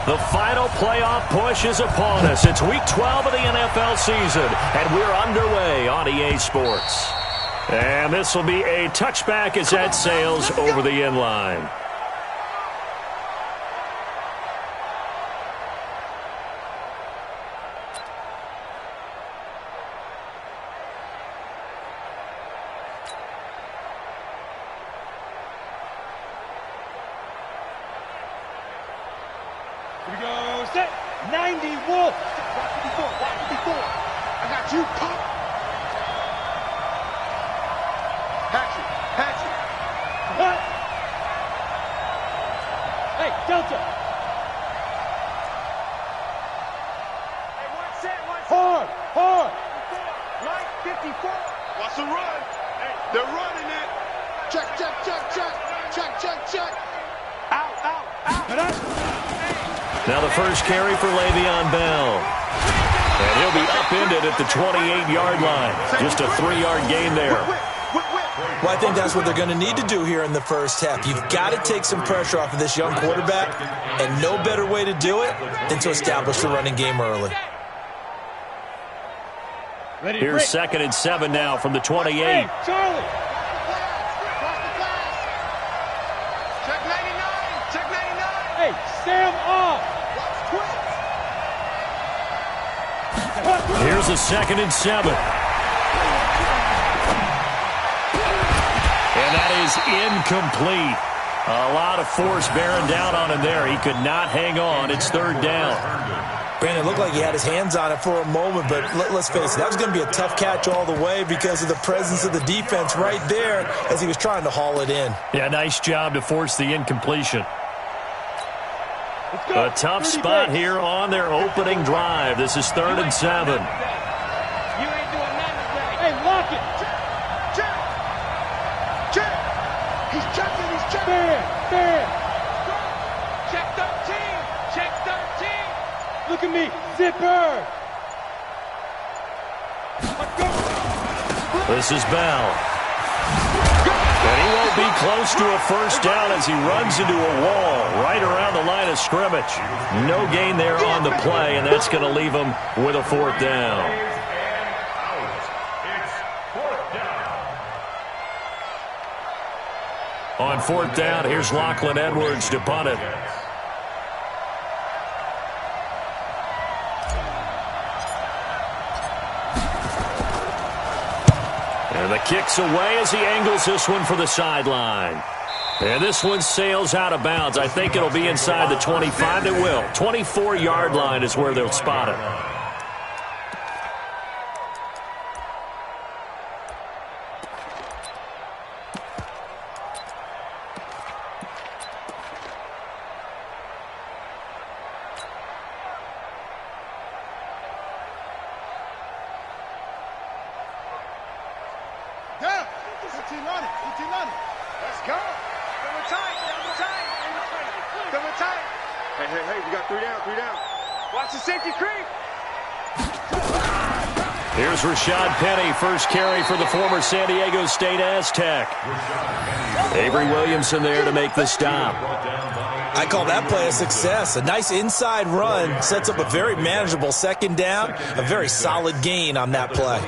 The final playoff push is upon us. It's Week 12 of the NFL season, and we're underway on EA Sports. And this will be a touchback as that sails over the end line. Here we go, set, 90, Wolf. Watch it before. I got you, pop. Hatchet. What? Hey, Delta. Hey, one set. Hard. Right, 54. Watch the run. Hey, they're running it. Check. Out. Now the first carry for Le'Veon Bell. And he'll be upended at the 28-yard line. Just a 3-yard gain there. Well, I think that's what they're going to need to do here in the first half. You've got to take some pressure off of this young quarterback, and no better way to do it than to establish the running game early. Here's 2nd and 7 now from the 28. Hey, Charlie. Check 99. Hey, Sam off. Here's a 2nd and 7. And that is incomplete. A lot of force bearing down on him there. He could not hang on. It's 3rd down. Brandon, it looked like he had his hands on it for a moment, but let's face it, that was going to be a tough catch all the way because of the presence of the defense right there as he was trying to haul it in. Yeah, nice job to force the incompletion. A tough spot here on their opening drive. This is 3rd and 7. You ain't doing nothing today. Hey, lock it. Check. He's checking. Fair. Check 13. Look at me. Zipper. Let's go. This is Bell. And he won't be close to a first down as he runs into a wall right around the line of scrimmage. No gain there on the play, and that's going to leave him with a 4th down. On 4th down, here's Lachlan Edwards to punt it. And the kick's away as he angles this one for the sideline. And this one sails out of bounds. I think it'll be inside the 25. It will. 24-yard line is where they'll spot it. Let's go. Double tight. Hey, we got 3 down. Watch the safety creep. Here's Rashad Penny, first carry for the former San Diego State Aztec. Avery Williamson there to make the stop. I call that play a success. A nice inside run sets up a very manageable 2nd down, a very solid gain on that play.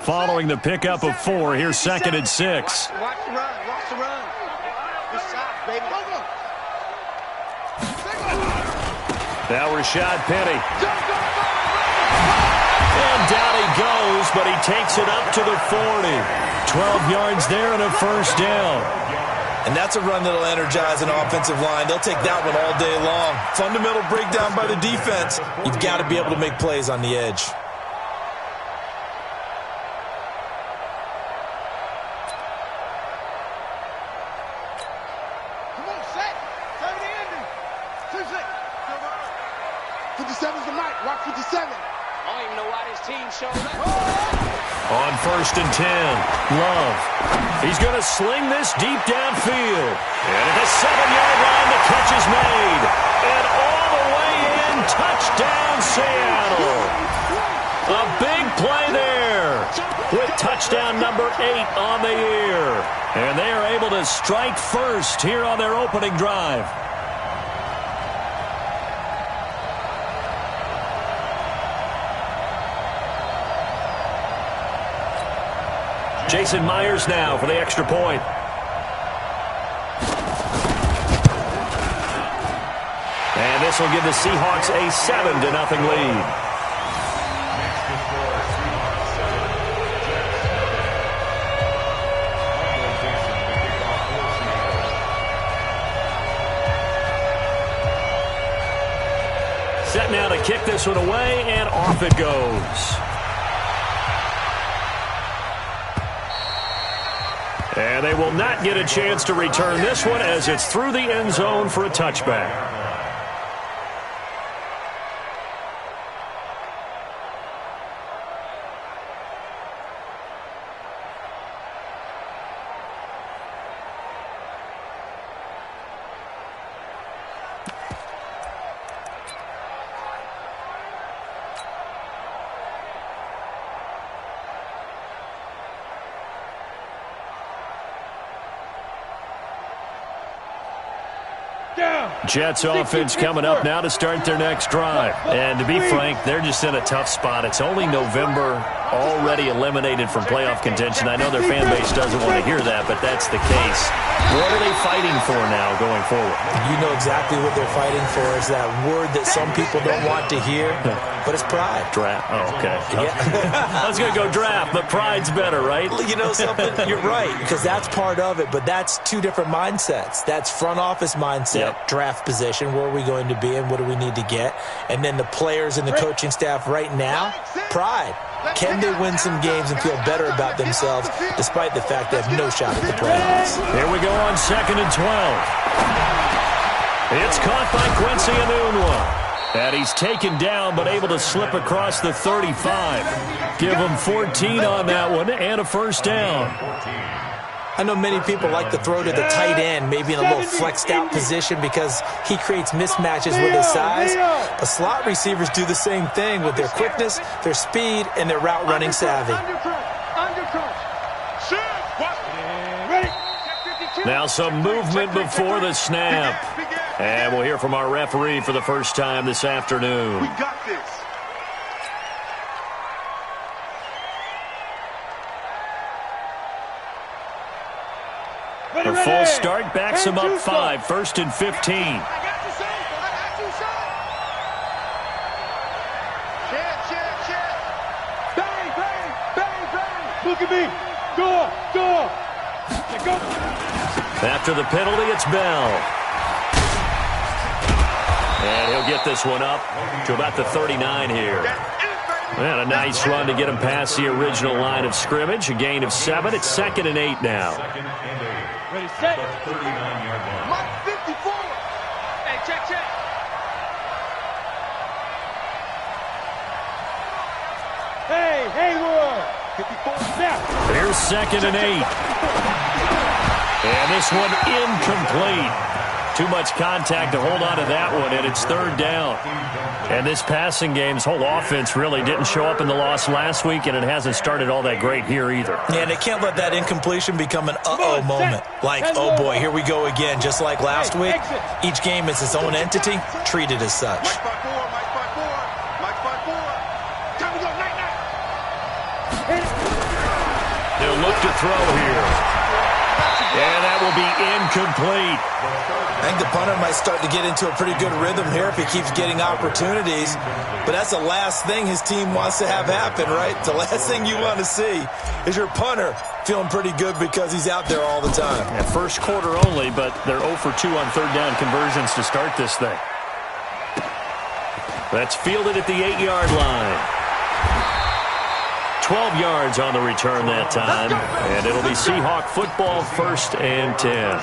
Following the pickup of 4, here's 2nd and 6. Watch the run. Good shot, baby. Now Rashad Penny. And down he goes, but he takes it up to the 40. 12 yards there and a first down. And that's a run that'll energize an offensive line. They'll take that one all day long. Fundamental breakdown by the defense. You've got to be able to make plays on the edge. Come on, set. 70 ending. 57's the mic. Watch 57. I don't even know why this team showed up. On 1st and 10, Love. He's going to sling this deep downfield. And at the 7-yard line, the catch is made. And all the way in, touchdown Seattle. A big play there with touchdown number 8 on the year. And they are able to strike first here on their opening drive. Jason Myers now for the extra point. And this will give the Seahawks a 7-0 lead. Set now to kick this one away, and off it goes. And they will not get a chance to return this one as it's through the end zone for a touchback. Jets offense coming up now to start their next drive. And to be frank, they're just in a tough spot. It's only November, already eliminated from playoff contention. I know their fan base doesn't want to hear that, but that's the case. What are they fighting for now going forward? You know exactly what they're fighting for. Is that word that some people don't want to hear, but it's pride. Draft. Oh, okay. Yeah. I was going to go draft, but pride's better, right? You know something? You're right, because that's part of it, but that's two different mindsets. That's front office mindset, draft position, where are we going to be and what do we need to get? And then the players and the coaching staff right now, pride. Can they win some games and feel better about themselves despite the fact they have no shot at the playoffs? Here we go on 2nd and 12. It's caught by Quincy Enunwa. And he's taken down but able to slip across the 35. Give him 14 on that one and a first down. I know many people like to throw to the tight end, maybe in a little flexed out position because he creates mismatches with his size. But slot receivers do the same thing with their quickness, their speed, and their route running savvy. Now some movement before the snap. And we'll hear from our referee for the first time this afternoon. We got this. A full start backs him up 5, 1st and 15. Check. Bang, bang, bang, bang. Look at me. Go. After the penalty, it's Bell. And he'll get this one up to about the 39 here. And a nice run to get him past the original line of scrimmage. A gain of 7. It's 2nd and 8 now. Ready, set. Mike 54. Hey, check. Hey, Hayward. 54. Now. Here's 2nd and 8. And this one incomplete. Too much contact to hold on to that one, and it's 3rd down. And this passing game's whole offense really didn't show up in the loss last week, and it hasn't started all that great here either. Yeah, and they can't let that incompletion become an uh-oh moment. Like, oh boy, here we go again. Just like last week, each game is its own entity, treated as such. Mike 54. Time to go, night. They'll look to throw here. And that will be incomplete. I think the punter might start to get into a pretty good rhythm here if he keeps getting opportunities. But that's the last thing his team wants to have happen, right? The last thing you want to see is your punter feeling pretty good because he's out there all the time. Yeah, first quarter only, but they're 0 for 2 on 3rd down conversions to start this thing. That's fielded at the 8-yard line. 12 yards on the return that time. And it'll be Seahawk football, 1st and 10.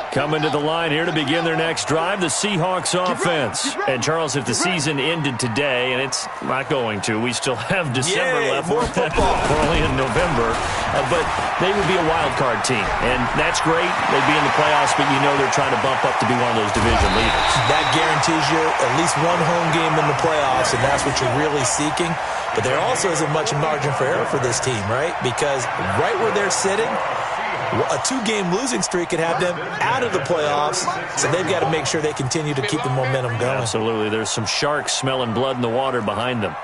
Coming to the line here to begin their next drive, the Seahawks offense. And, Charles, if the season ended today, and it's not going to, we still have December left. More football. We're only in November. But they would be a wild card team. And that's great. They'd be in the playoffs, but you know they're trying to bump up to be one of those division leaders. That guarantees you at least one home game in the playoffs, and that's what you're really seeking. But there also isn't much margin for error for this team, right? Because right where they're sitting, A 2-game losing streak could have them out of the playoffs, so they've got to make sure they continue to keep the momentum going. Absolutely. There's some sharks smelling blood in the water behind them.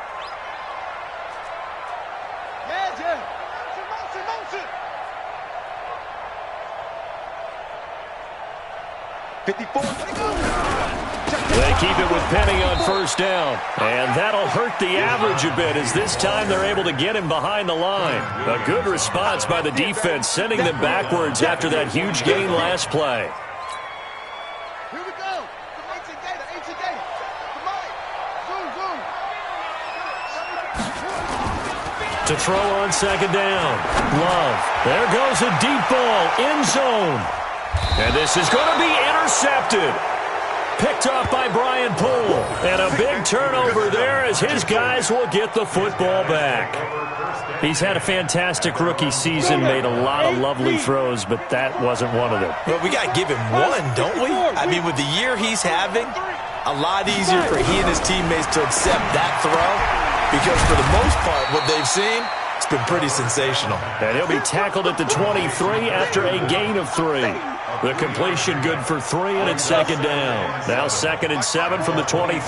They keep it with Penny on first down. And that'll hurt the average a bit as this time they're able to get him behind the line. A good response by the defense, sending them backwards after that huge gain last play. Here we go. 18 Gator. Come on. Zoom. To throw on second down. Love. There goes a deep ball. End zone. And this is going to be intercepted. Picked off by Brian Poole. And a big turnover there as his guys will get the football back. He's had a fantastic rookie season, made a lot of lovely throws, but that wasn't one of them. Well, we got to give him one, don't we? I mean, with the year he's having, a lot easier for he and his teammates to accept that throw because for the most part, what they've seen, it's been pretty sensational. And he'll be tackled at the 23 after a gain of 3. The completion good for 3, and it's second down. Now 2nd and 7 from the 23.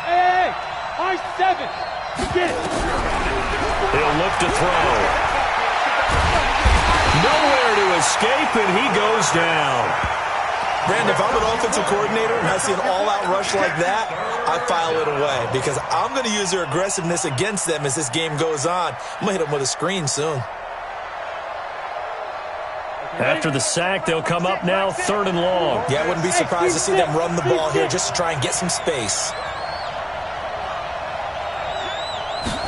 Hey, I-7. Get it. He'll look to throw. Nowhere to escape, and he goes down. Brandon, if I'm an offensive coordinator and I see an all-out rush like that, I file it away because I'm going to use their aggressiveness against them as this game goes on. I'm going to hit them with a screen soon. After the sack, they'll come up now 3rd and long. Yeah, I wouldn't be surprised to see them run the ball here just to try and get some space.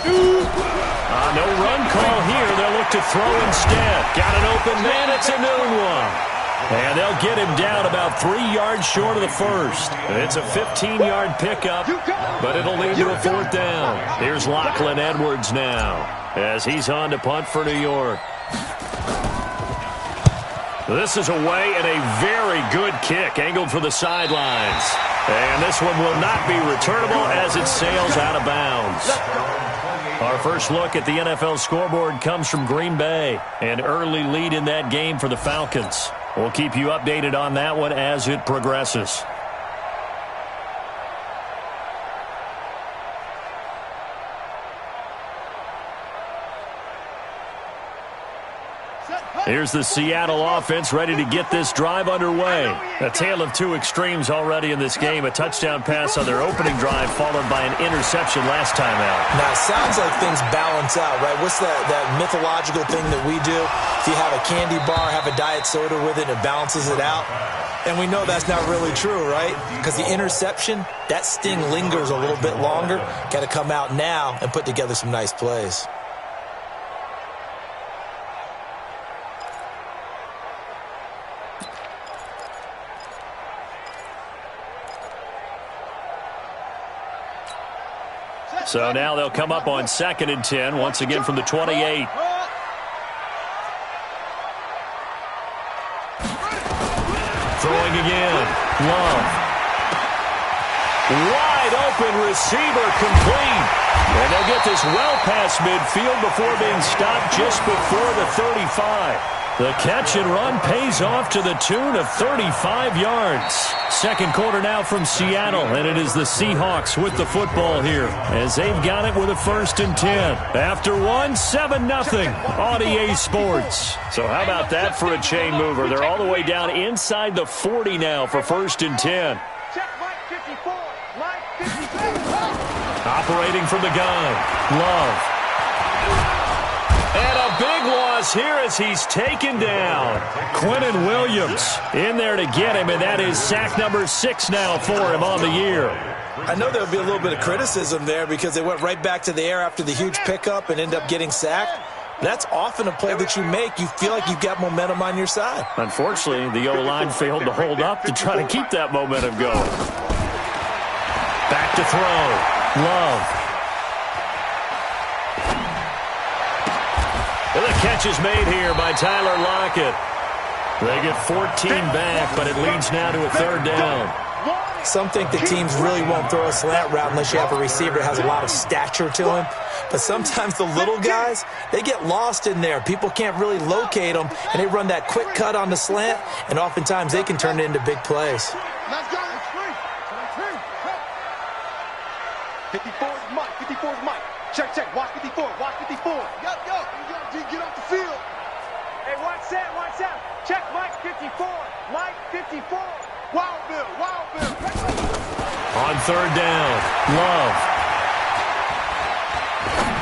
No run call here. They'll look to throw instead. Got an open man. It's a noon one. And they'll get him down about 3 yards short of the first. It's a 15-yard pickup, but it'll lead to a 4th down. Here's Lachlan Edwards now as he's on to punt for New York. This is away and a very good kick angled for the sidelines. And this one will not be returnable as it sails out of bounds. Our first look at the NFL scoreboard comes from Green Bay. An early lead in that game for the Falcons. We'll keep you updated on that one as it progresses. Here's the Seattle offense ready to get this drive underway. A tale of two extremes already in this game. A touchdown pass on their opening drive followed by an interception last time out. Now, it sounds like things balance out, right? What's that mythological thing that we do? If you have a candy bar, have a diet soda with it, it balances it out. And we know that's not really true, right? Because the interception, that sting lingers a little bit longer. Got to come out now and put together some nice plays. So now they'll come up on 2nd and 10, once again from the 28. Throwing again. Love. Wide open receiver complete. And they'll get this well past midfield before being stopped just before the 35. The catch and run pays off to the tune of 35 yards. Second quarter now from Seattle, and it is the Seahawks with the football here as they've got it with a 1st and 10. After one, 7-0 on EA Sports. So how about that for a chain mover? They're all the way down inside the 40 now for 1st and 10. Operating from the gun, Love. And a big loss here as he's taken down. Quentin Williams in there to get him, and that is sack number 6 now for him on the year. I know there'll be a little bit of criticism there because they went right back to the air after the huge pickup and ended up getting sacked. That's often a play that you make. You feel like you've got momentum on your side. Unfortunately, the O-line failed to hold up to try to keep that momentum going. Back to throw. Love. And the catch is made here by Tyler Lockett. They get 14 back, but it leads now to a 3rd down. Some think the teams really won't throw a slant route unless you have a receiver that has a lot of stature to him. But sometimes the little guys, they get lost in there. People can't really locate them, and they run that quick cut on the slant, and oftentimes they can turn it into big plays. Let's go. 54's Mike. 54's Mike. Check, check. Watch 54. Watch 54. Yup. Get off the field. Hey, watch that. Check Mike 54. Mike 54. Wild Bill. On third down, Love.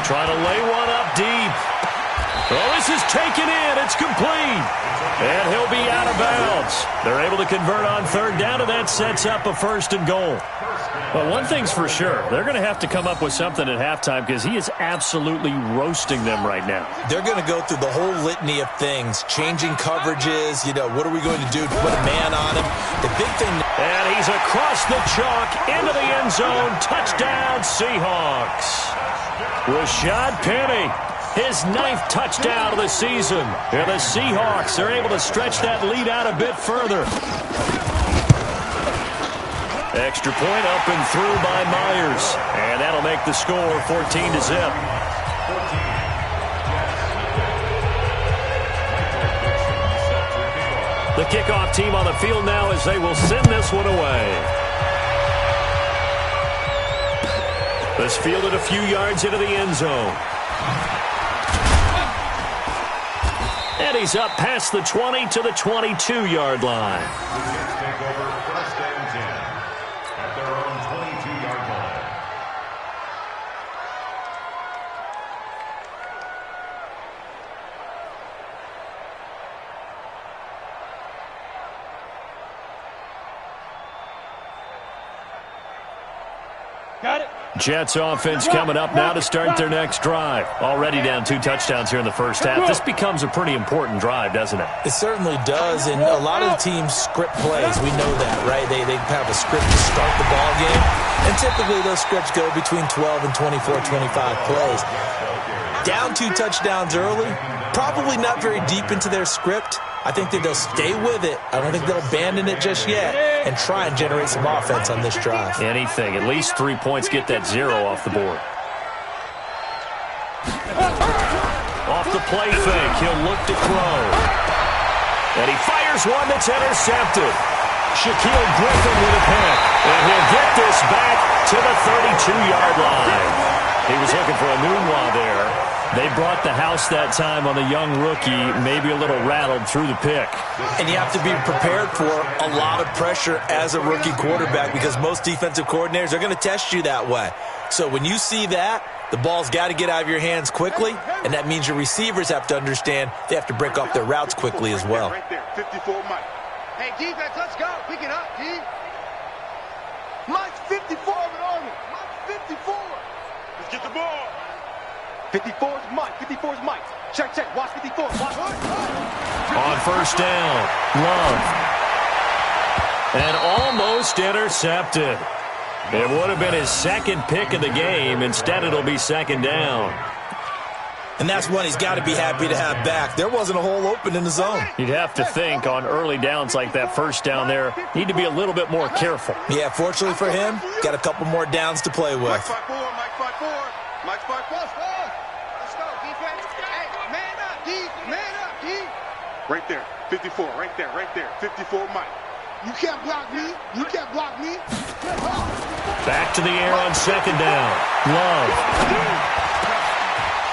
Trying to lay one up deep. Oh, this is taken in. It's complete. And he'll be out of bounds. They're able to convert on third down, and that sets up a 1st and goal. Well, one thing's for sure. They're going to have to come up with something at halftime because he is absolutely roasting them right now. They're going to go through the whole litany of things, changing coverages. What are we going to do to put a man on him? The big thing. And he's across the chalk into the end zone. Touchdown, Seahawks. Rashad Penny, his 9th touchdown of the season. And the Seahawks are able to stretch that lead out a bit further. Extra point up and through by Myers. And that'll make the score 14-0. The kickoff team on the field now as they will send this one away. This fielded a few yards into the end zone. And he's up past the 20 to the 22-yard line. Got it. Jets offense coming up now to start their next drive. Already down 2 touchdowns here in the first half. This becomes a pretty important drive, doesn't it? It certainly does, and a lot of the teams script plays. We know that, right? They have a script to start the ball game, and typically those scripts go between 12 and 24, 25 plays. Down 2 touchdowns early, probably not very deep into their script. I think that they'll stay with it. I don't think they'll abandon it just yet and try and generate some offense on this drive. Anything. At least 3 points. Get that 0 off the board. Off the play fake. He'll look to throw. And he fires one that's intercepted. Shaquille Griffin with a pick. And he'll get this back to the 32-yard line. He was looking for a Nunwa there. They brought the house that time on the young rookie, maybe a little rattled through the pick. And you have to be prepared for a lot of pressure as a rookie quarterback because most defensive coordinators are going to test you that way. So when you see that, the ball's got to get out of your hands quickly, and that means your receivers have to understand they have to break off their routes quickly as well. Right there, 54 Mike. Hey, defense, let's go. Pick it up, D. Mike's 54 on it. Mike's 54. Let's get the ball. 54's Mike. 54's Mike. Check. Watch 54. Watch. On first down, Love. And almost intercepted. It would have been his 2nd pick of the game. Instead, it'll be 2nd down. And that's one he's got to be happy to have back. There wasn't a hole open in the zone. You'd have to think on early downs like that first down there, need to be a little bit more careful. Yeah, fortunately for him, got a couple more downs to play with. Mike 5-4, Mike 5-4. Mike 5-4. Let's go, defense. Hey, man up, D. Man up, D. Right there, 54, right there. 54 Mike. You can't block me. Back to the air on 2nd down. Love.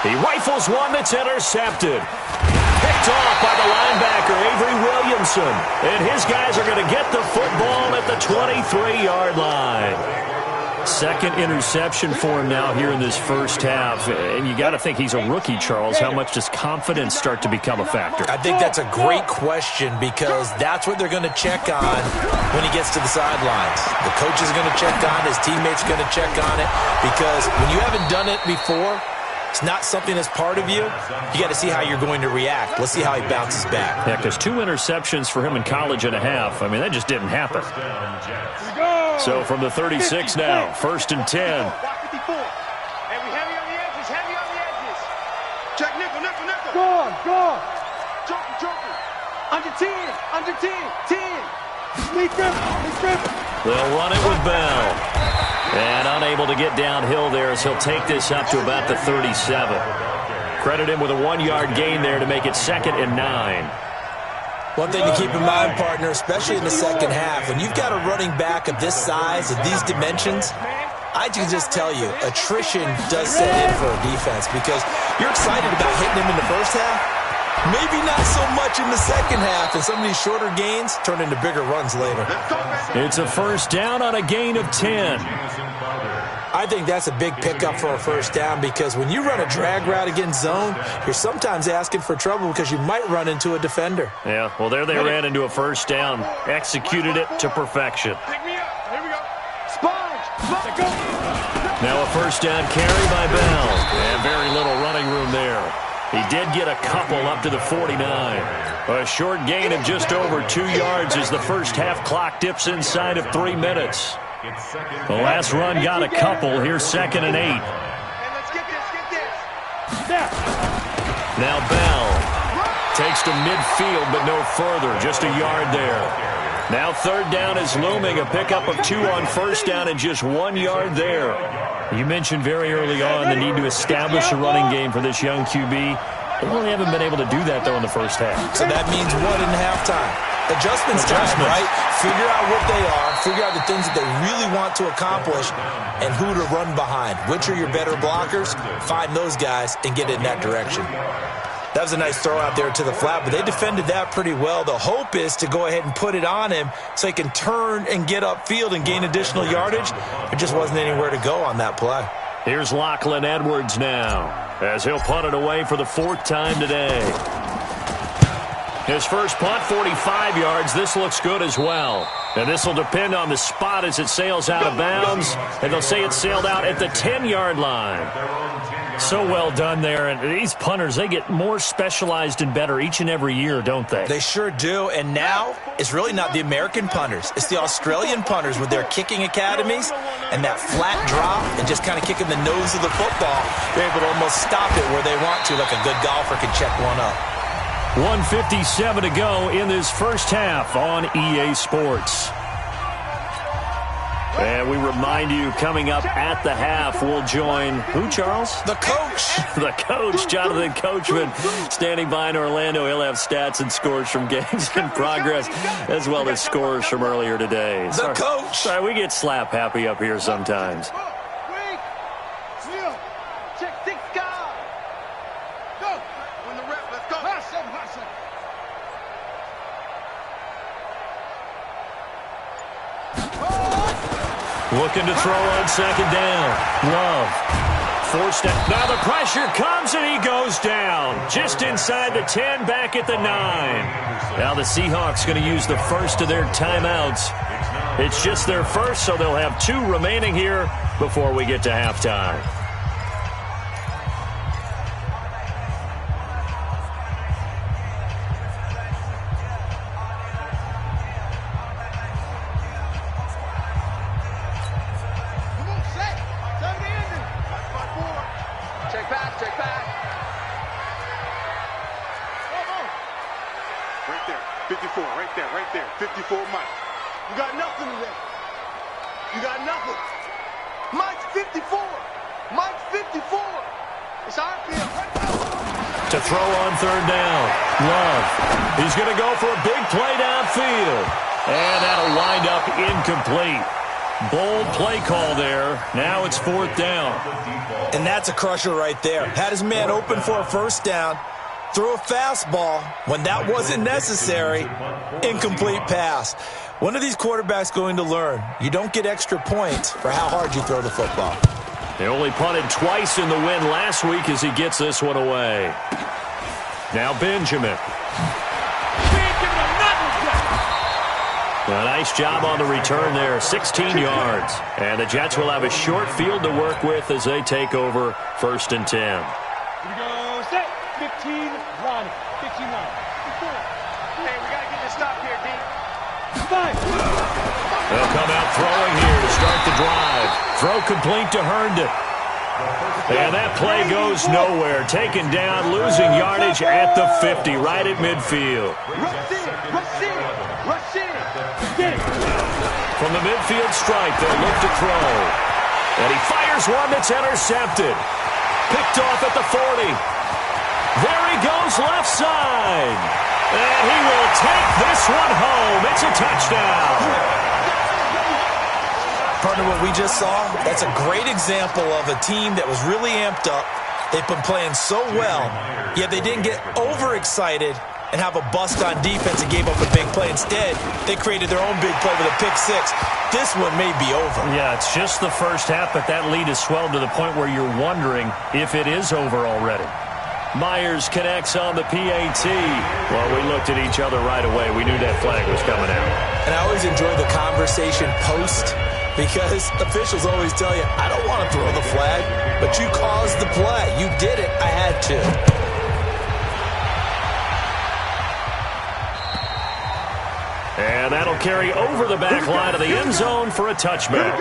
He rifles one that's intercepted. Picked off by the linebacker, Avery Williamson. And his guys are going to get the football at the 23-yard line. 2nd interception for him now here in this first half. And you got to think he's a rookie, Charles. How much does confidence start to become a factor? I think that's a great question because that's what they're going to check on when he gets to the sidelines. The coach is going to check on, his teammates are going to check on it because when you haven't done it before, it's not something that's part of you. You got to see how you're going to react. Let's see how he bounces back. Yeah, because 2 interceptions for him in college and a half. I mean, that just didn't happen. So from the 36 now, 1st and 10. Watch 54. Hey, we heavy on the edges. Check nickel. Go on. Joker. Under 10. 10. Lee Griffin. They'll run it with Bell. And unable to get downhill there as he'll take this up to about the 37. Credit him with a 1-yard gain there to make it 2nd and 9. One thing to keep in mind, partner, especially in the second half, when you've got a running back of this size, of these dimensions, I can just tell you, attrition does set in for a defense because you're excited about hitting him in the first half. Maybe not so much in the second half, and some of these shorter gains turn into bigger runs later. It's a first down on a gain of 10. I think that's a big pickup for a first down because when you run a drag route against zone, you're sometimes asking for trouble because you might run into a defender. Yeah, well, there they ran into a first down, executed it to perfection. Pick me up. Here we go. Sponge. Now a first down carry by Bell, and very little running room there. He did get a couple up to the 49. A short gain of just over 2 yards as the first half clock dips inside of 3 minutes. The last run got a couple. Here's 2nd and 8. Hey, let's get this. Now Bell takes to midfield, but no further. Just a yard there. Now 3rd down is looming. A pickup of 2 on first down and just 1 yard there. You mentioned very early on the need to establish a running game for this young QB. They really haven't been able to do that, though, in the first half. So that means what in halftime? Adjustments time, right? Figure out what they are, figure out the things that they really want to accomplish, and who to run behind. Which are your better blockers? Find those guys and get in that direction. That was a nice throw out there to the flat, but they defended that pretty well. The hope is to go ahead and put it on him so he can turn and get upfield and gain additional yardage. There just wasn't anywhere to go on that play. Here's Lachlan Edwards now as he'll punt it away for the 4th time today. His first punt, 45 yards. This looks good as well. And this will depend on the spot as it sails out of bounds. And they'll say it sailed out at the 10-yard line. So well done there. And these punters, they get more specialized and better each and every year, don't they? They sure do. And now it's really not the American punters. It's the Australian punters with their kicking academies and that flat drop and just kind of kicking the nose of the football. They're able to almost stop it where they want to, like a good golfer can check one up. 1:57 to go in this first half on EA Sports. And we remind you, coming up at the half, we'll join who, Charles? The coach. The coach, Jonathan Coachman, standing by in Orlando. He'll have stats and scores from games in progress, as well as scores from earlier today. The coach. Sorry, we get slap happy up here sometimes. Check 6 guys. Go. Win the rep. Let's go. Hot seven. Looking to throw on 2nd down. Love. Forced it. Now the pressure comes and he goes down. Just inside the 10, back at the 9. Now the Seahawks going to use the first of their timeouts. It's just their first, so they'll have 2 remaining here before we get to halftime. Check back. 54, right there. 54, Mike. You got nothing today. You got nothing. Mike's 54. Mike's 54. It's our field. To throw on 3rd down. Love. He's going to go for a big play downfield. And that'll wind up incomplete. Bold play call there. Now it's 4th down. And that's a crusher right there. Had his man open for a first down. Threw a fastball when that wasn't necessary. Incomplete pass. When are these quarterbacks going to learn? You don't get extra points for how hard you throw the football. They only punted twice in the win last week as he gets this one away. Now Benjamin. A nice job on the return there, 16 yards. And the Jets will have a short field to work with as they take over 1st and 10. Here we go, set. 15 line. Hey, we got to get this stop here, D. 5. They'll come out throwing here to start the drive. Throw complete to Herndon. And that play goes nowhere. Taken down, losing yardage at the 50, right at midfield. Rush in. Get it. From the midfield stripe, they'll look to throw. And he fires one that's intercepted. Picked off at the 40. There he goes left side. And he will take this one home. It's a touchdown. Partner, what we just saw, that's a great example of a team that was really amped up. They've been playing so well, yet they didn't get overexcited and have a bust on defense and gave up a big play. Instead, they created their own big play with a pick six. This one may be over. Yeah, it's just the first half, but that lead has swelled to the point where you're wondering if it is over already. Myers connects on the PAT. Well, we looked at each other right away. We knew that flag was coming out. And I always enjoy the conversation post, because officials always tell you, I don't want to throw the flag, but you caused the play. You did it. I had to. And that'll carry over the back line of the end zone for a touchback.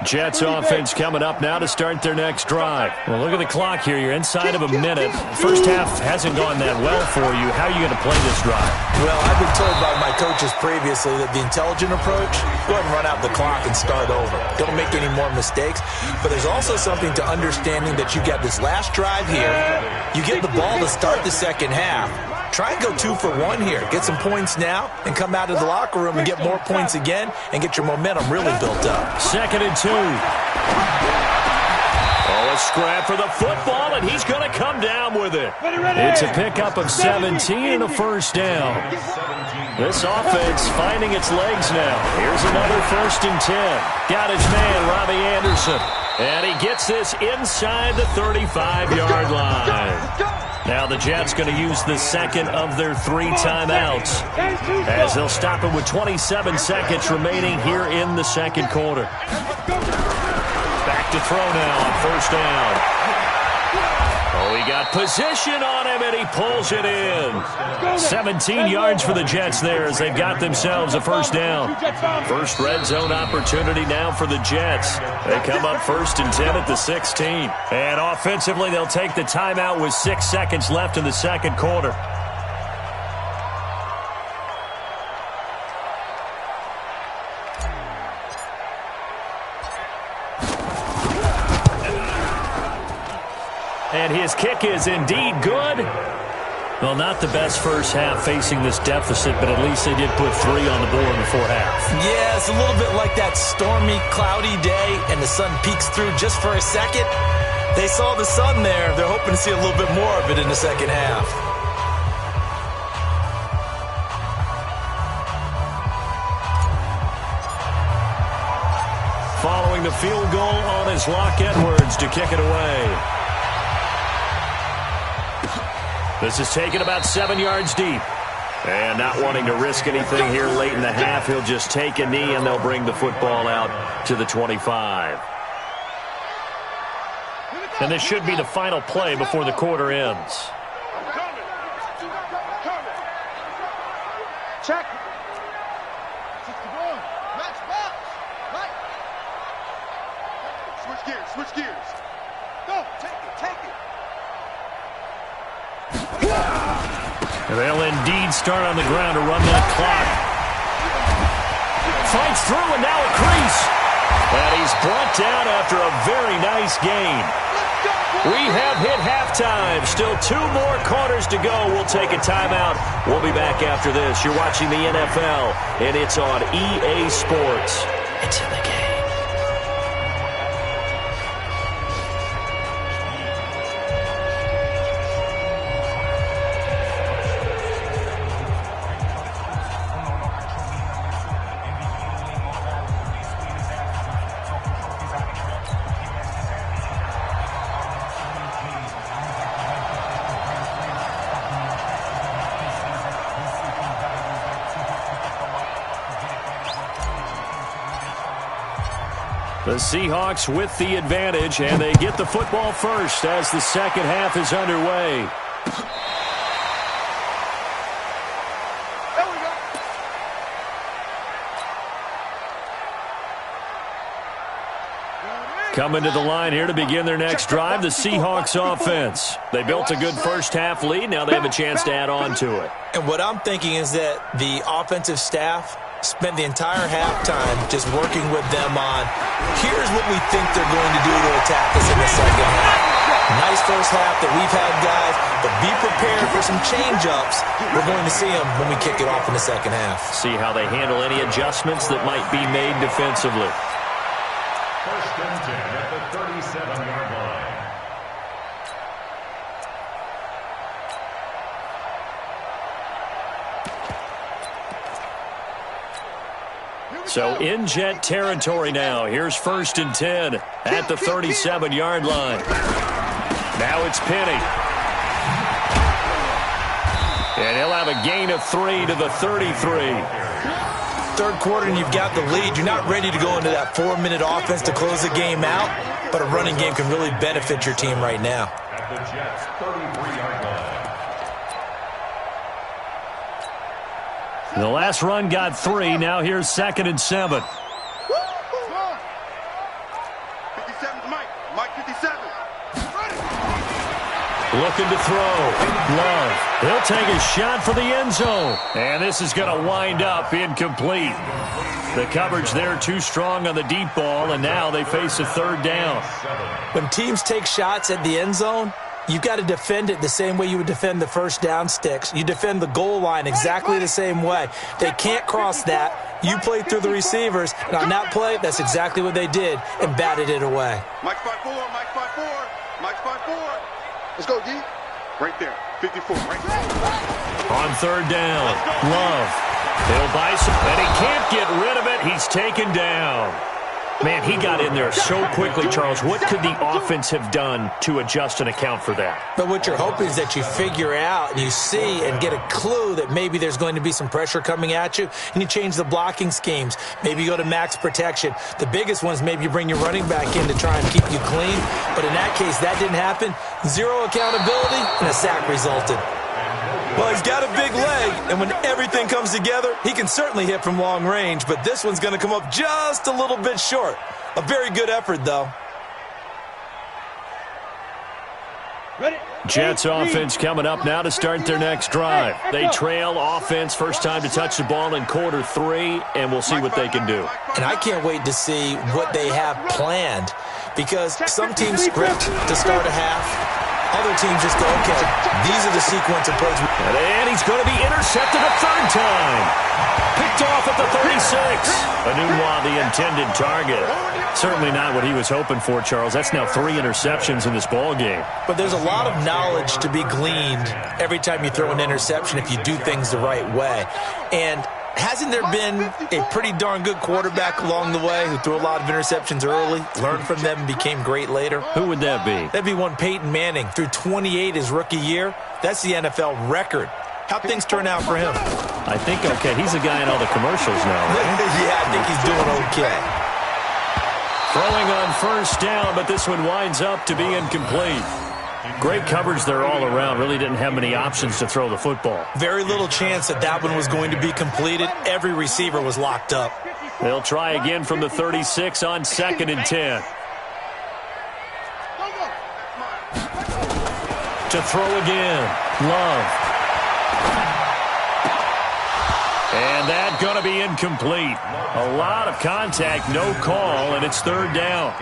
Jets offense coming up now to start their next drive. Well, look at the clock here. You're inside of a minute. First half hasn't gone that well for you. How are you going to play this drive? Well, I've been told by my coaches previously that the intelligent approach, go ahead and run out the clock and start over. Don't make any more mistakes. But there's also something to understanding that you got this last drive here. You get the ball to start the second half. Try and go 2 for 1 here. Get some points now and come out of the locker room and get more points again and get your momentum really built up. 2nd and 2. Oh, a scrap for the football, and he's going to come down with it. It's a pickup of 17 and a first down. This offense finding its legs now. Here's another 1st and 10. Got his man, Robbie Anderson. And he gets this inside the 35-yard line. Now the Jets going to use the second of their 3 timeouts as they'll stop it with 27 seconds remaining here in the second quarter. Back to throw now on 1st down. Oh, he got position on him, and he pulls it in. 17 yards for the Jets there as they've got themselves a 1st down. First red zone opportunity now for the Jets. They come up 1st and 10 at the 16. And offensively, they'll take the timeout with 6 seconds left in the second quarter. And his kick is indeed good. Well, not the best first half facing this deficit, but at least they did put 3 on the board in the 4th half. Yeah, it's a little bit like that stormy, cloudy day, and the sun peeks through just for a second. They saw the sun there. They're hoping to see a little bit more of it in the second half. Following the field goal on is Locke Edwards to kick it away. This is taken about 7 yards deep. And not wanting to risk anything here late in the half, he'll just take a knee and they'll bring the football out to the 25. And this should be the final play before the quarter ends. Check. Switch gears. Go, take it. They'll indeed start on the ground to run that clock. Fights through and now a crease. And he's brought down after a very nice gain. We have hit halftime. Still 2 more quarters to go. We'll take a timeout. We'll be back after this. You're watching the NFL, and it's on EA Sports. It's in the game. The Seahawks with the advantage, and they get the football first as the second half is underway. There we go. Coming to the line here to begin their next drive, the Seahawks offense. They built a good first-half lead. Now they have a chance to add on to it. And what I'm thinking is that the offensive staff spent the entire halftime just working with them on, here's what we think they're going to do to attack us in the second half. Nice first half that we've had, guys, but be prepared for some change-ups. We're going to see them when we kick it off in the second half. See how they handle any adjustments that might be made defensively. First and 10 at the 37-yard line. So in Jet territory now. Here's first and 10 at the 37-yard line. Now it's Penny. And he'll have a gain of 3 to the 33. Third quarter and you've got the lead. You're not ready to go into that 4-minute offense to close the game out, but a running game can really benefit your team right now. At the Jets' 33-yard line. The last run got 3. Now here's second and 7. 57's Mike. Mike 57. Looking to throw. Love. He'll take a shot for the end zone. And this is going to wind up incomplete. The coverage there too strong on the deep ball, and now they face a third down. When teams take shots at the end zone, you've got to defend it the same way you would defend the first down sticks. You defend the goal line exactly the same way. They can't cross that. You play through the receivers, and on that play, that's exactly what they did and batted it away. Mike's 5'4", Mike's 5'4", Mike's 5'4". Let's go, D. Right there, 54, right there. On third down, Love. He'll buy some, and he can't get rid of it. He's taken down. Man, he got in there so quickly, Charles. What could the offense have done to adjust and account for that? But what you're hoping is that you figure out and you see and get a clue that maybe there's going to be some pressure coming at you, and you change the blocking schemes. Maybe you go to max protection. The biggest one is maybe you bring your running back in to try and keep you clean. But in that case, that didn't happen. Zero accountability, and a sack resulted. Well, he's got a big leg, and when everything comes together, he can certainly hit from long range, but this one's going to come up just a little bit short. A very good effort, though. Jets offense coming up now to start their next drive. They trail offense, first time to touch the ball in quarter 3, and we'll see what they can do. And I can't wait to see what they have planned, because some teams script to start a half. Other teams just go, okay, these are the sequence of plays. And he's going to be intercepted a third time. Picked off at the 36. Anunwa, the intended target. Certainly not what he was hoping for, Charles. That's now 3 interceptions in this ball game. But there's a lot of knowledge to be gleaned every time you throw an interception if you do things the right way. And hasn't there been a pretty darn good quarterback along the way who threw a lot of interceptions early, learned from them, and became great later? Who would that be? That'd be one Peyton Manning. Threw 28 his rookie year. That's the NFL record. How'd things turn out for him? I think okay. He's a guy in all the commercials now, right? Yeah, I think he's doing okay. Throwing on first down, but this one winds up to be incomplete. Great coverage there all around. Really didn't have many options to throw the football. Very little chance that that one was going to be completed. Every receiver was locked up. They'll try again from the 36 on second and 10. To throw again. Love. And that's going to be incomplete. A lot of contact, no call, and it's third down.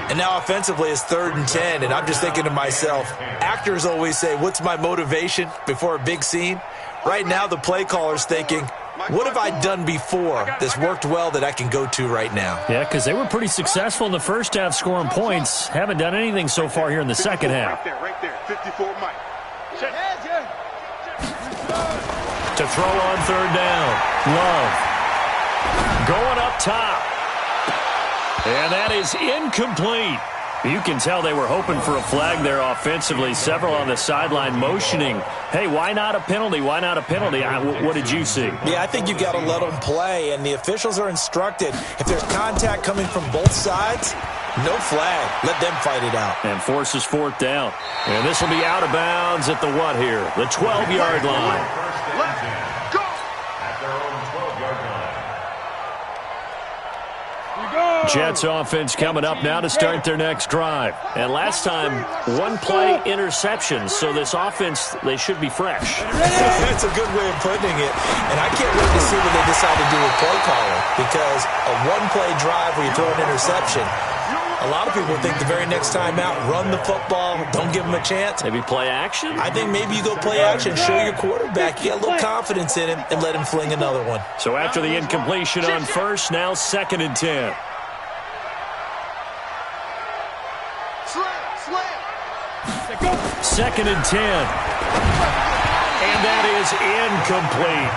And now offensively it's 3rd and 10, and I'm just thinking to myself, actors always say, what's my motivation before a big scene? Right now the play caller's thinking, what have I done before that's worked well that I can go to right now? Yeah, because they were pretty successful in the first half scoring points. Haven't done anything so far here in the second half. Right there, 54 Mike. To throw on third down. Love. Going up top. And that is incomplete. You can tell they were hoping for a flag there offensively. Several on the sideline motioning, hey, why not a penalty? Why not a penalty? What did you see? Yeah, I think you've got to let them play, and the officials are instructed. If there's contact coming from both sides, no flag. Let them fight it out. And forces fourth down. And this will be out of bounds at the what here? The 12-yard line. Let's go! At their own 12-yard line. You go! Jets offense coming up now to start their next drive. And last time, one-play interception. So this offense, they should be fresh. That's a good way of putting it. And I can't wait to see what they decide to do with play calling. Because a one-play drive where you throw an interception, a lot of people think the very next time out, run the football, don't give them a chance. Maybe play action? I think maybe you go play action, show your quarterback, you get a little confidence in him, and let him fling another one. So after the incompletion on first, now 2nd and 10. Slam. 2nd and 10. And that is incomplete.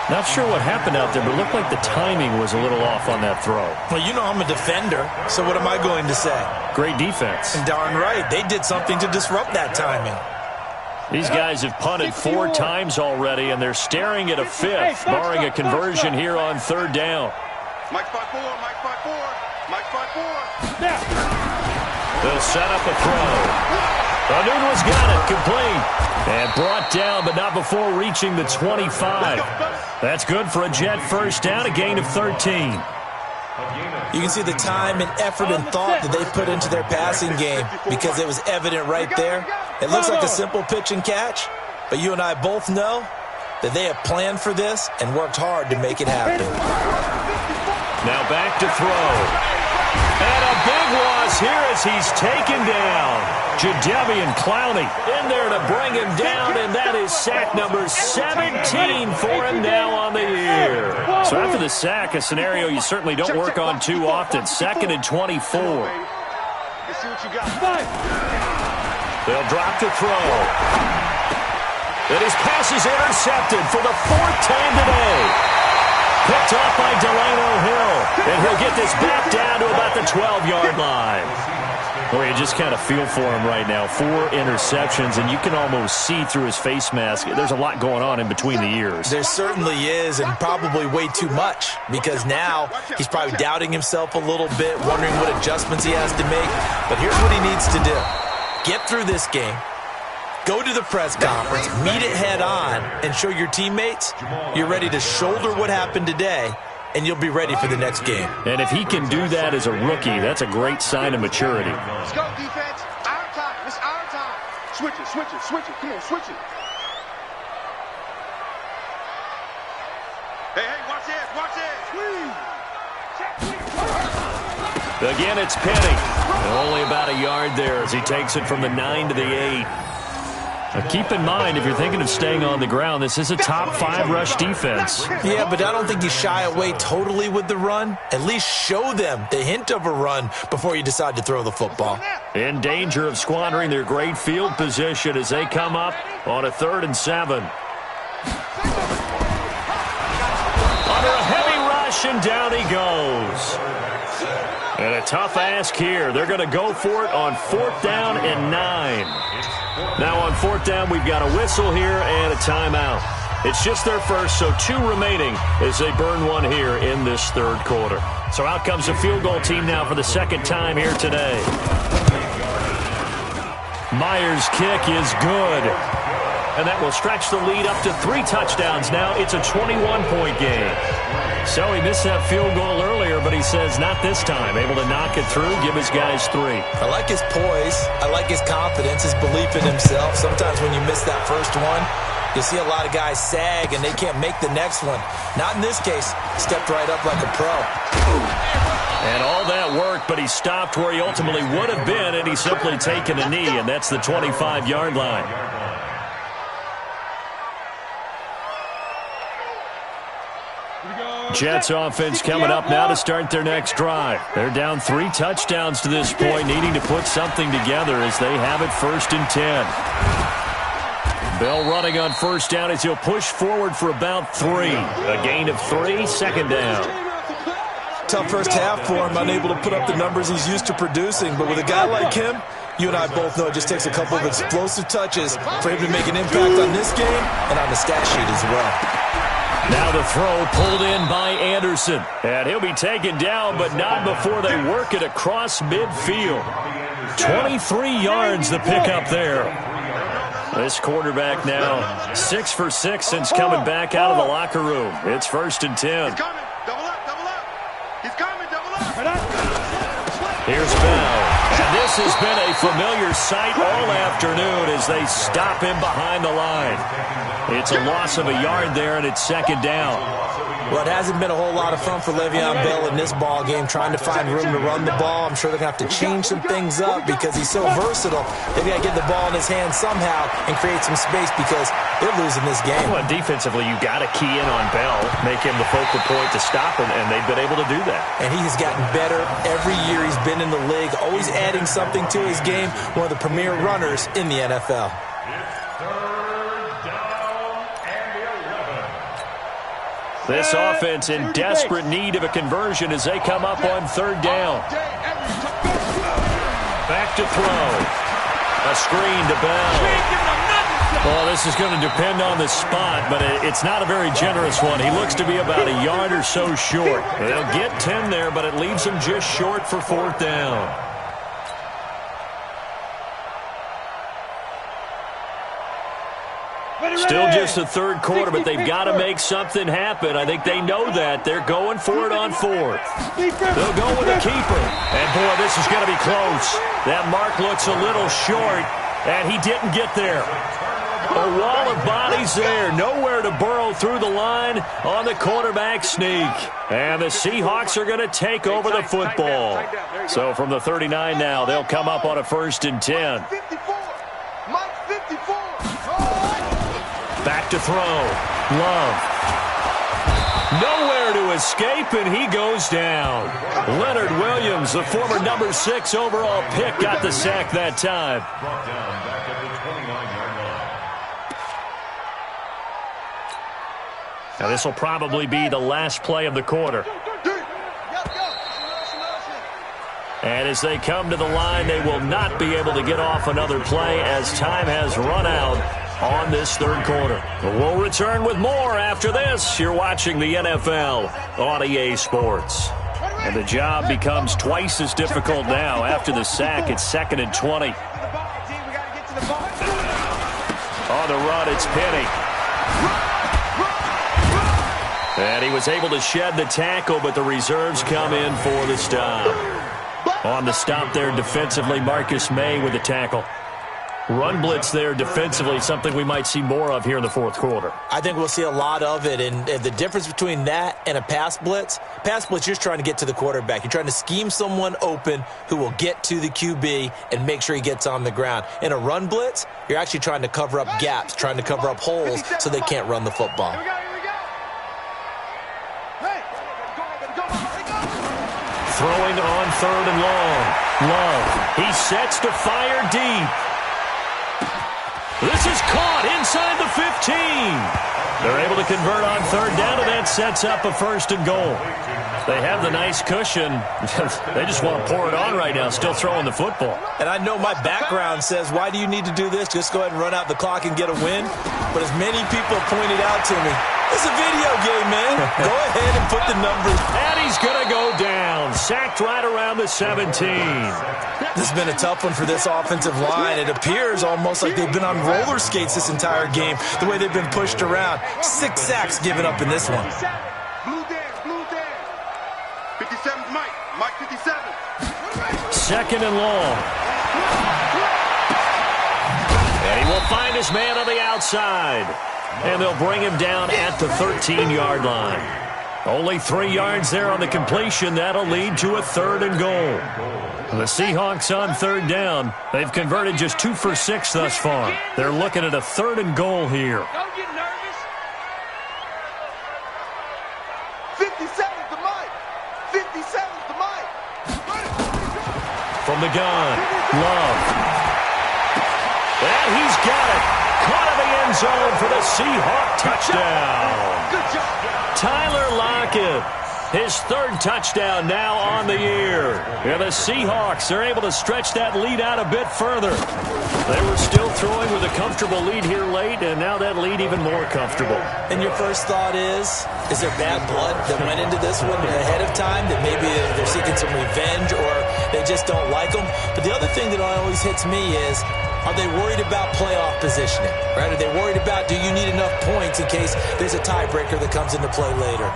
Not sure what happened out there, but it looked like the timing was a little off on that throw. Well, you know I'm a defender, so what am I going to say? Great defense. And darn right, they did something to disrupt that timing. These guys have punted 4 times already, and they're staring at a 5th, barring a conversion here on 3rd down. Mike's 5-4, Mike's 5-4, Mike's 5-4. They'll set up a throw. Anuno's got it, complete. And brought down, but not before reaching the 25. That's good for a Jet first down, a gain of 13. You can see the time and effort and thought that they put into their passing game because it was evident right there. It looks like a simple pitch and catch, but you and I both know that they have planned for this and worked hard to make it happen. Now back to throw. And a big loss here as he's taken down. Jadeveon Clowney in there to bring him down, and that is sack number 17 for him now on the year. So after the sack, a scenario you certainly don't work on too often. 2nd and 24. Let's see what you got. They'll drop to throw. And his pass is intercepted for the 4th time today. Picked off by Delano Hill. And he'll get this back down to about the 12-yard line. Boy, you just kind of feel for him right now. 4 interceptions, and you can almost see through his face mask. There's a lot going on in between the ears. There certainly is, and probably way too much, because now he's probably doubting himself a little bit, wondering what adjustments he has to make. But here's what he needs to do. Get through this game. Go to the press conference, meet it head on, and show your teammates you're ready to shoulder what happened today, and you'll be ready for the next game. And if he can do that as a rookie, that's a great sign of maturity. Let's go, defense. Our time. It's our time. Switch it, switch it, switch it. Come on, switch it. Hey, watch this, watch this. Again, it's Penny. Only about a yard there as he takes it from the 9 to the 8. Now keep in mind, if you're thinking of staying on the ground, this is a top 5 rush defense. Yeah, but I don't think you shy away totally with the run. At least show them the hint of a run before you decide to throw the football. In danger of squandering their great field position as they come up on a 3rd and 7. Under a heavy rush, and down he goes. And a tough ask here. They're going to go for it on 4th down and 9. Now on 4th down, we've got a whistle here and a timeout. It's just their first, so 2 remaining as they burn one here in this 3rd quarter. So out comes the field goal team now for the 2nd time here today. Myers' kick is good. And that will stretch the lead up to 3 touchdowns now. It's a 21-point game. So he missed that field goal earlier, but he says not this time. Able to knock it through, give his guys 3. I like his poise. I like his confidence, his belief in himself. Sometimes when you miss that first one, you see a lot of guys sag and they can't make the next one. Not in this case. Stepped right up like a pro. And all that work, but he stopped where he ultimately would have been, and he's simply taken a knee, and that's the 25-yard line. Jets offense coming up now to start their next drive. They're down 3 touchdowns to this point, needing to put something together as they have it 1st and 10. Bell running on 1st down as he'll push forward for about 3. A gain of 3, 2nd down. Tough first half for him, unable to put up the numbers he's used to producing. But with a guy like him, you and I both know it just takes a couple of explosive touches for him to make an impact on this game and on the stat sheet as well. Now the throw pulled in by Anderson. And he'll be taken down, but not before they work it across midfield. 23 yards the pickup there. This quarterback now 6 for 6 since coming back out of the locker room. It's 1st and 10. He's coming. Double up, double up. He's coming, double up. here's Bell. And this has been a familiar sight all afternoon as they stop him behind the line. It's a loss of a yard there, and it's second down. Well, it hasn't been a whole lot of fun for Le'Veon Bell in this ball game, trying to find room to run the ball. I'm sure they're going to have to change some things up because he's so versatile. They've got to get the ball in his hands somehow and create some space because they're losing this game. Well, defensively, you got to key in on Bell, make him the focal point to stop him, and they've been able to do that. And he has gotten better every year he's been in the league, always adding something to his game, one of the premier runners in the NFL. This offense in desperate need of a conversion as they come up on third down. Back to throw. A screen to Bell. Well, this is going to depend on the spot, but it's not a very generous one. He looks to be about a yard or so short. They'll get 10 there, but it leaves him just short for fourth down. Still just the third quarter, but they've got to make something happen. I think they know that. They're going for it on fourth. They'll go with a keeper. And, boy, this is going to be close. That mark looks a little short, and he didn't get there. A wall of bodies there. Nowhere to burrow through the line on the quarterback sneak. And the Seahawks are going to take over the football. So from the 39 now, they'll come up on a 1st and 10. Back to throw. Love. Nowhere to escape, and he goes down. Leonard Williams, the former number 6 overall pick, got the sack that time. Brought down back at the 29-yard line. Now this will probably be the last play of the quarter. And as they come to the line, they will not be able to get off another play as time has run out on this third quarter. We'll return with more after this. You're watching the NFL on EA Sports. And the job becomes twice as difficult now. After the sack, it's 2nd and 20. On the run, it's Penny. And he was able to shed the tackle, but the reserves come in for the stop. On the stop there defensively, Marcus May with the tackle. Run blitz there defensively, something we might see more of here in the fourth quarter. I think we'll see a lot of it, and the difference between that and a pass blitz, you're just trying to get to the quarterback. You're trying to scheme someone open who will get to the QB and make sure he gets on the ground. In a run blitz, you're actually trying to cover up gaps, trying to cover up holes so they can't run the football. Throwing on 3rd and long. Love. He sets to fire deep. This is caught inside the 15. They're able to convert on 3rd down, and that sets up a 1st and goal. They have the nice cushion. They just want to pour it on right now, still throwing the football. And I know my background says, why do you need to do this? Just go ahead and run out the clock and get a win. But as many people pointed out to me, it's a video game, man. Go ahead and put the numbers. And he's going to go down. Sacked right around the 17. This has been a tough one for this offensive line. It appears almost like they've been on roller skates this entire game, the way they've been pushed around. 6 sacks given up in this one. Blue Dan. 57's Mike. Mike 57. 2nd and long. And he will find his man on the outside. And they'll bring him down at the 13-yard line. Only 3 yards there on the completion. That'll lead to a 3rd and goal. The Seahawks on 3rd down. They've converted just 2 for 6 thus far. They're looking at a 3rd and goal here. Don't get nervous. 57's the Mike. 57's the Mike. From the gun, Love. And he's got it. Caught in the end zone for the Seahawk touchdown. Good job. Tyler Lockett, his 3rd touchdown now on the year. And the Seahawks are able to stretch that lead out a bit further. They were still throwing with a comfortable lead here late, and now that lead even more comfortable. And your first thought is there bad blood that went into this one ahead of time, that maybe they're seeking some revenge or they just don't like them? But the other thing that always hits me is, are they worried about playoff positioning? Right? Are they worried about, do you need enough points in case there's a tiebreaker that comes into play later?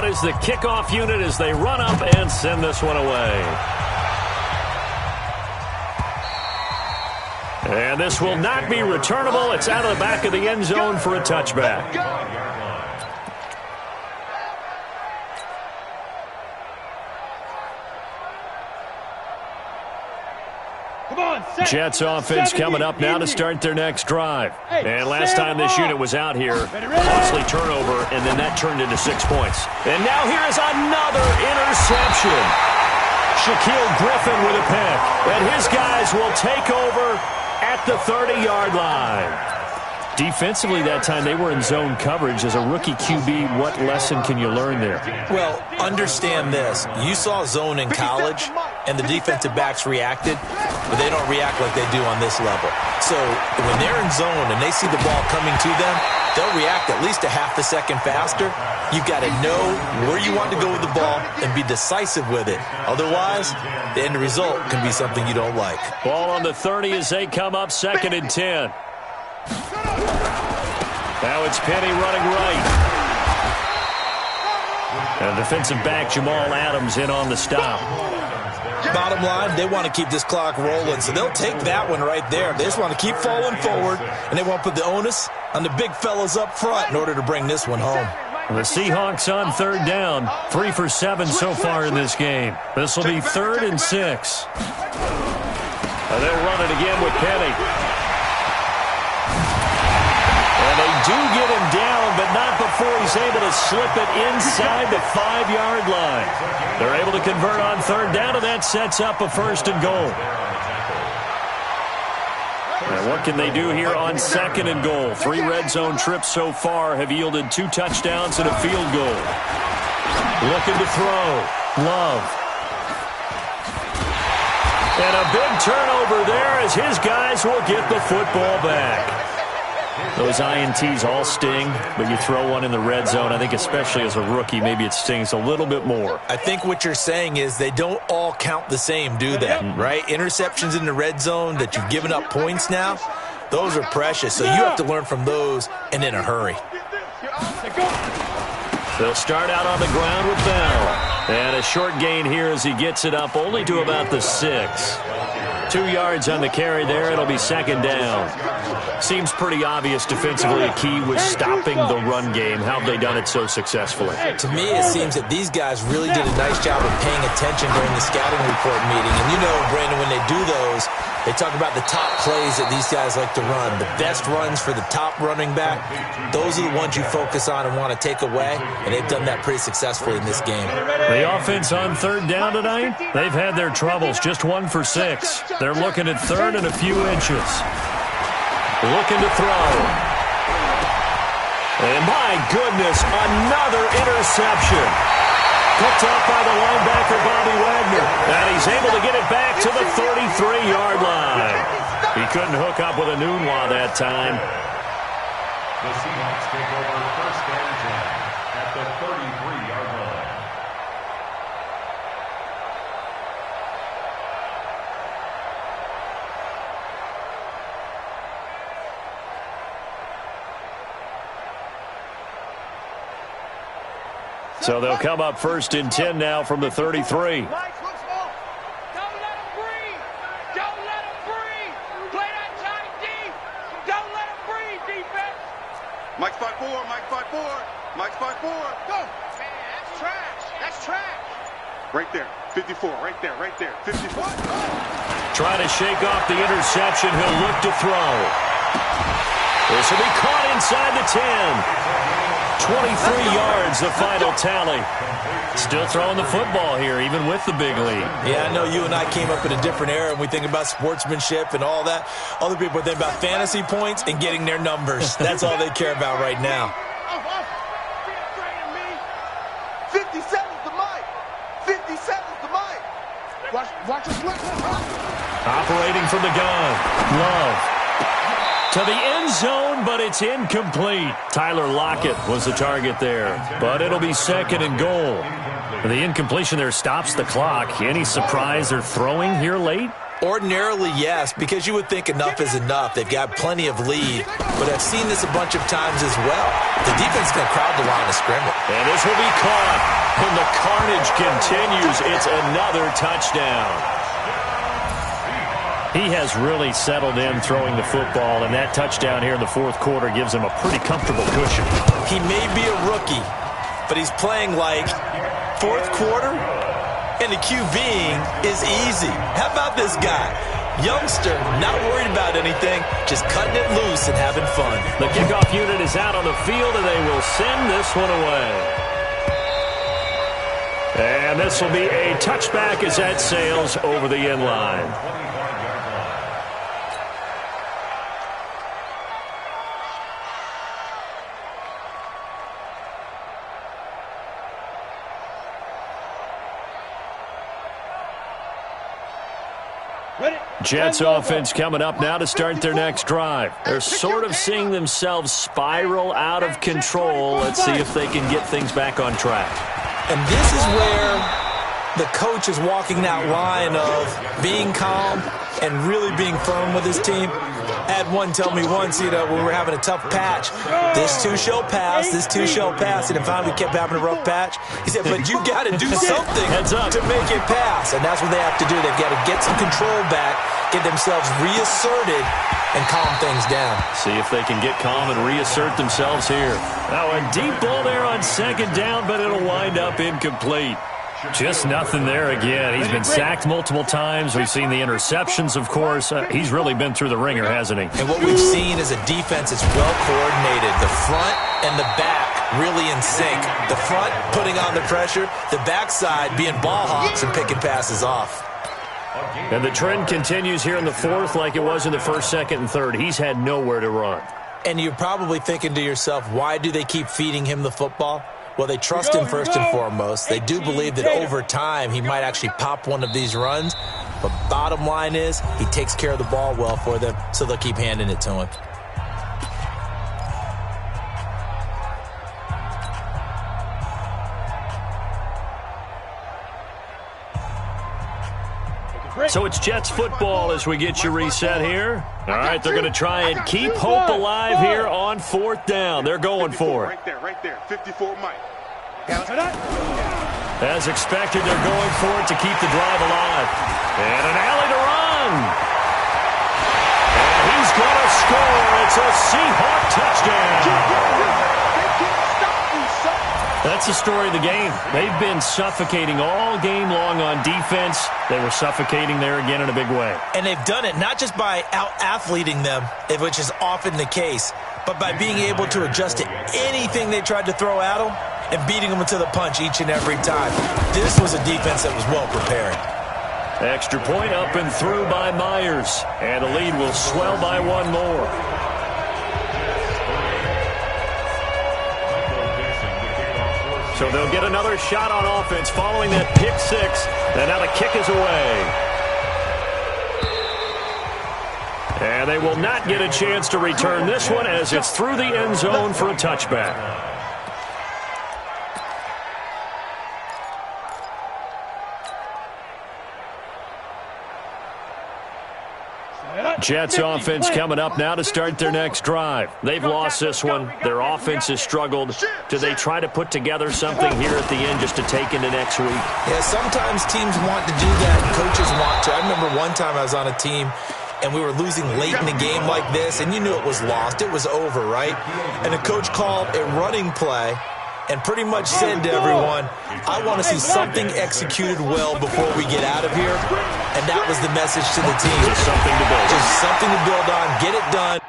is the kickoff unit as they run up and send this one away. And this will not be returnable. It's out of the back of the end zone for a touchback. Jets offense coming up now to start their next drive. And last time this unit was out here, costly turnover, and then that turned into 6 points. And now here is another interception. Shaquille Griffin with a pick. And his guys will take over at the 30-yard line. Defensively that time, they were in zone coverage. As a rookie QB, what lesson can you learn there? Well, understand this. You saw zone in college, and the defensive backs reacted, but they don't react like they do on this level. So when they're in zone and they see the ball coming to them, they'll react at least a half a second faster. You've got to know where you want to go with the ball and be decisive with it. Otherwise, the end result can be something you don't like. Ball on the 30 as they come up 2nd and 10. Now it's Penny running right. And defensive back Jamal Adams in on the stop. Bottom line, they want to keep this clock rolling, so they'll take that one right there. They just want to keep falling forward, and they want to put the onus on the big fellas up front in order to bring this one home. The Seahawks on 3rd down. 3 for 7 so far in this game. This will be 3rd and 6. And they'll run it again with Penny. And they do get him down, but not before he's able to slip it inside the 5-yard line. They're able to convert on 3rd down, and that sets up a 1st and goal. And what can they do here on 2nd and goal? 3 red zone trips so far have yielded 2 touchdowns and a field goal. Looking to throw. Love. And a big turnover there as his guys will get the football back. Those INTs all sting, but you throw one in the red zone, I think especially as a rookie, maybe it stings a little bit more. I think what you're saying is they don't all count the same, do they? Right? Interceptions in the red zone that you've given up points now, those are precious. So you have to learn from those and in a hurry. They'll start out on the ground with Bell. And a short gain here as he gets it up only to about the 6. 2 yards on the carry there. It'll be 2nd down. Seems pretty obvious defensively a key was stopping the run game. How have they done it so successfully? To me, it seems that these guys really did a nice job of paying attention during the scouting report meeting. And you know, Brandon, when they do those, they talk about the top plays that these guys like to run. The best runs for the top running back, those are the ones you focus on and want to take away. And they've done that pretty successfully in this game. The offense on 3rd down tonight, they've had their troubles. Just 1 for 6. They're looking at 3rd and a few inches. Looking to throw. And my goodness, another interception. Picked up by the linebacker, Bobby Wagner. And he's able to get it back to the 33-yard line. He couldn't hook up with a Nunwa that time. The Seahawks take over 1st and 10 at the 33-yard line. So they'll come up 1st and 10 now from the 33. Don't let him breathe. Don't let him breathe. Play that tight deep. Don't let him breathe, defense. Mike 5-4, Mike 5-4, Mike 5-4. Go. Man, that's trash. That's trash. Right there. 54, right there, right there. 54. Trying to shake off the interception. He'll look to throw. This will be caught inside the 10. 23 yards, the final tally. Still throwing the football here, even with the big lead. Yeah, I know you and I came up in a different era, and we think about sportsmanship and all that. Other people think about fantasy points and getting their numbers. That's all they care about right now. 57's the mic. 57's the mic. Watch us flip. Operating from the gun. Love. To the end zone, but it's incomplete. Tyler Lockett was the target there, but it'll be 2nd and goal. The incompletion there stops the clock. Any surprise they're throwing here late? Ordinarily, yes, because you would think enough is enough. They've got plenty of lead, but I've seen this a bunch of times as well. The defense is going to crowd the line of scrimmage. And this will be caught, and the carnage continues. It's another touchdown. He has really settled in throwing the football, and that touchdown here in the fourth quarter gives him a pretty comfortable cushion. He may be a rookie, but he's playing like fourth quarter, and the QBing is easy. How about this guy? Youngster, not worried about anything, just cutting it loose and having fun. The kickoff unit is out on the field, and they will send this one away. And this will be a touchback as that sails over the end line. Jets offense coming up now to start their next drive. They're sort of seeing themselves spiral out of control. Let's see if they can get things back on track. And this is where the coach is walking that line of being calm and really being firm with his team. I had one tell me once, when we were having a tough patch, this too shall pass, this too shall pass. And then finally we kept having a rough patch. He said, but you got to do something to make it pass. And that's what they have to do. They've got to get some control back, get themselves reasserted, and calm things down. See if they can get calm and reassert themselves here. Now a deep ball there on second down, but it'll wind up incomplete. Just nothing there again. He's been sacked multiple times. We've seen the interceptions, of course. He's really been through the ringer, hasn't he? And what we've seen is a defense that's well coordinated. The front and the back really in sync. The front putting on the pressure, the backside being ball hawks and picking passes off. And the trend continues here in the fourth like it was in the first, second, and third. He's had nowhere to run. And you're probably thinking to yourself, why do they keep feeding him the football? Well, they trust him first and foremost. They do believe that over time he might actually pop one of these runs. But bottom line is he takes care of the ball well for them, so they'll keep handing it to him. So it's Jets football as we get you reset here. All right, they're going to try and keep hope alive here on fourth down. They're going for it. Right there. 54 Mike. As expected, they're going for it to keep the drive alive. And an alley to run. And he's going to score. It's a Seahawk touchdown. That's the story of the game. They've been suffocating all game long on defense. They were suffocating there again in a big way. And they've done it not just by out-athleting them, which is often the case, but by being able to adjust to anything they tried to throw at them and beating them to the punch each and every time. This was a defense that was well prepared. Extra point up and through by Myers. And the lead will swell by one more. So they'll get another shot on offense following that pick six. And now the kick is away. And they will not get a chance to return this one as it's through the end zone for a touchback. Jets offense coming up now to start their next drive. They've lost this one. Their offense has struggled. Do they try to put together something here at the end just to take into next week? Yeah, sometimes teams want to do that and coaches want to. I remember one time I was on a team and we were losing late in the game like this, and you knew it was lost. It was over, right? And the coach called a running play and pretty much said to everyone, I want to see something executed well before we get out of here. And that was the message to the team. Just something to build. Just something to build on. Get it done.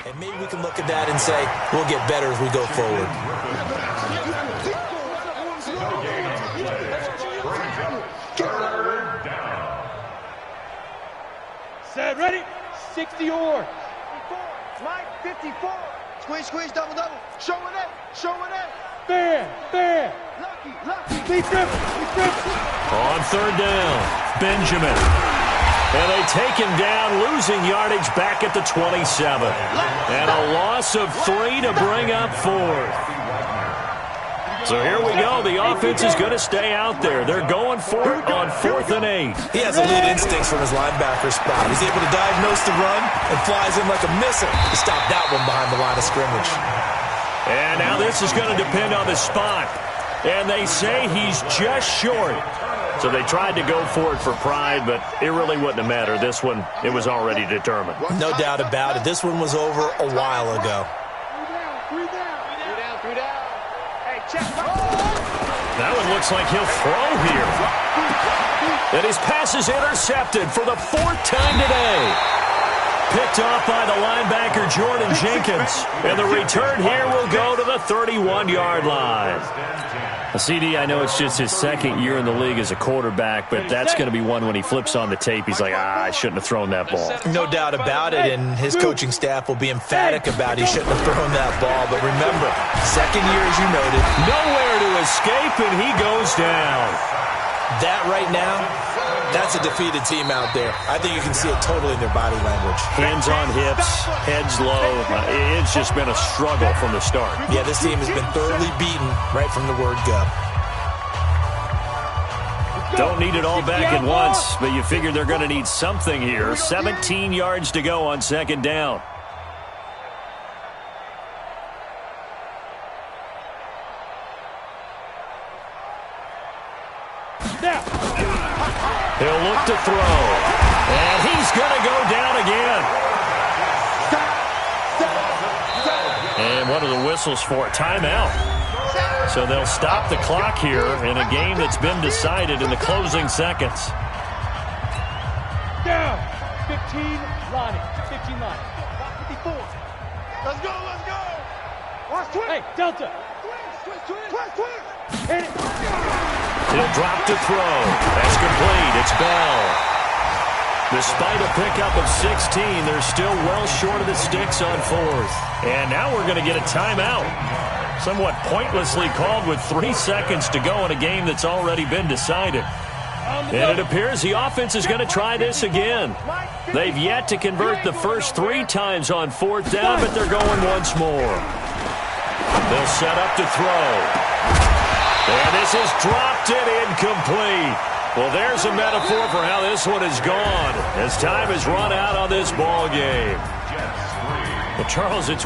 And maybe we can look at that and say, we'll get better as we go forward. Set, ready, 60 yards. 54. Mike, 54. Squeeze, squeeze, double, double. Show it in. Show it in. Fair. Lucky, lucky. Be triple. On third down, Benjamin. And they take him down, losing yardage back at the 27. And a loss of 3 to bring up fourth. So here we go. The offense is going to stay out there. They're going for it on 4th and 8. He has elite instincts from his linebacker spot. He's able to diagnose the run and flies in like a missile to stop that one behind the line of scrimmage. And now this is going to depend on the spot. And they say he's just short. So they tried to go for it for pride, but it really wouldn't have mattered. This one, it was already determined. No doubt about it. This one was over a while ago. Three down. Hey, check. That one looks like he'll throw here. And his pass is intercepted for the 4th time today. Picked off by the linebacker, Jordan Jenkins. And the return here will go to the 31-yard line. CD, I know it's just his 2nd year in the league as a quarterback, but that's going to be one when he flips on the tape. He's like, I shouldn't have thrown that ball. No doubt about it, and his coaching staff will be emphatic about he shouldn't have thrown that ball. But remember, 2nd year, as you noted. Nowhere to escape, and he goes down. That right now, that's a defeated team out there. I think you can see it totally in their body language. Hands on hips, heads low. It's just been a struggle from the start. Yeah, this team has been thoroughly beaten right from the word go. Don't need it all back at once, but you figure they're going to need something here. 17 yards to go on 2nd down. He'll look to throw. And he's going to go down again. And what are the whistles for? Timeout. So they'll stop the clock here in a game that's been decided in the closing seconds. Down. 15 Lonnie. 15 Lonnie. 54. Let's go. Watch twist. Hey, Delta. Twist. Hit it. He'll drop to throw. That's complete. It's Bell. Despite a pickup of 16, they're still well short of the sticks on 4th. And now we're going to get a timeout. Somewhat pointlessly called with 3 seconds to go in a game that's already been decided. And it appears the offense is going to try this again. They've yet to convert the first 3 times on 4th down, but they're going once more. They'll set up to throw. And this is dropped and incomplete. Well, there's a metaphor for how this one is gone as time has run out on this ball game. Well, Charles, it's